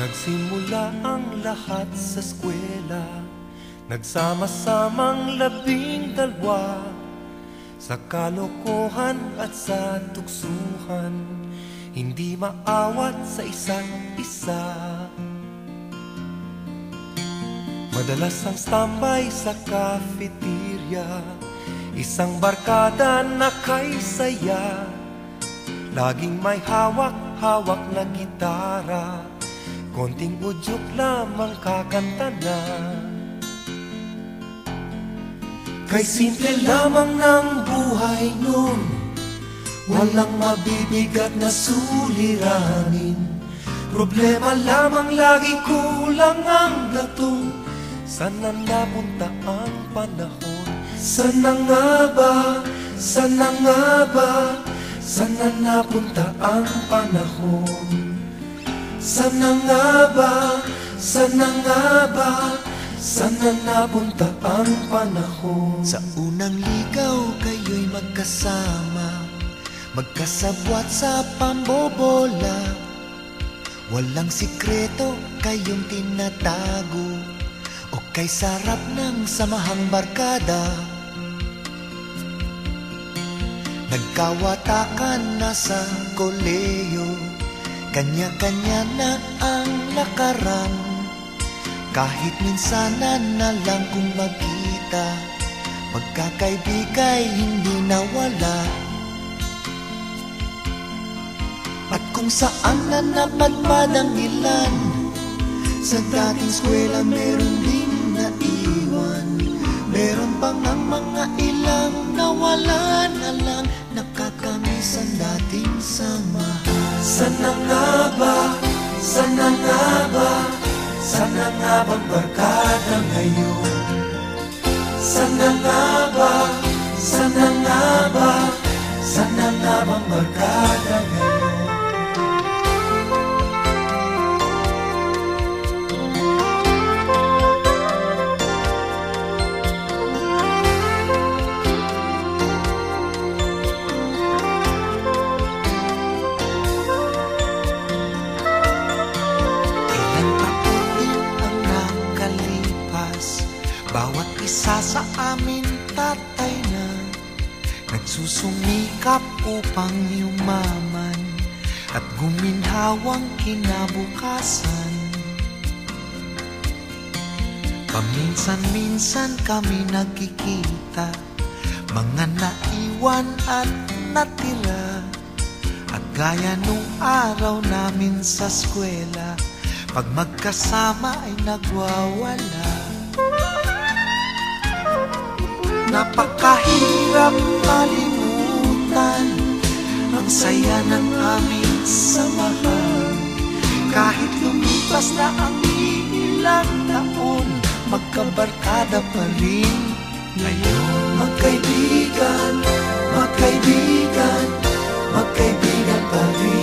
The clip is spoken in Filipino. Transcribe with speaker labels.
Speaker 1: Nagsimula ang lahat sa eskwela, nagsama-samang 12 sa kalokohan at sa tuksuhan, hindi maawat sa isa't isa. Madalas ang standby sa cafeteria, isang barkada na kay saya, laging may hawak-hawak na gitara, konting udyok lamang kakanta na. Kay simple lamang ng buhay nun, walang mabibigat na suliranin. Problema lamang lagi, kulang ang gatong. Sana napunta ang panahon? Sana nga ba? Sana nga ba? Sana napunta ang panahon? Sana nga ba? Sana nga ba? Sana napunta ang panahon?
Speaker 2: Sa unang ligaw kayo'y magkasama, magkasabwat sa pambobola. Walang sikreto kayong tinatago, o kay sarap ng samahang barkada. Nagkawatakan na sa koleyo, kanya-kanya na ang lakaran. Kahit minsanan na lang kung magkita, pagkakaibigay hindi nawala. At kung saan na napadpad ang ilan, sa dating eskwela meron din naiwan. Meron pang ang mga ilang nawala na lang, nakakamiss ang dating samahan.
Speaker 1: Sana nga ba? Sana nga ba? Sana nga bang barkada ngayon? Sana nga ba? Sana nga ba? Sana nga bang barkada ngayon?
Speaker 2: Bawat isa sa amin tatay na nagsusumikap upang yumaman at guminhawang kinabukasan. Paminsan-minsan kami nagkikita, mga naiwan at natira. At gaya nung araw namin sa eskwela, pag magkasama ay nagwawala. Napakahirap malimutan ang saya ng aming samahan. Kahit lumipas na ang ilang taon, magkabarkada pa rin ngayon.
Speaker 1: Magkaibigan, magkaibigan, magkaibigan pa rin.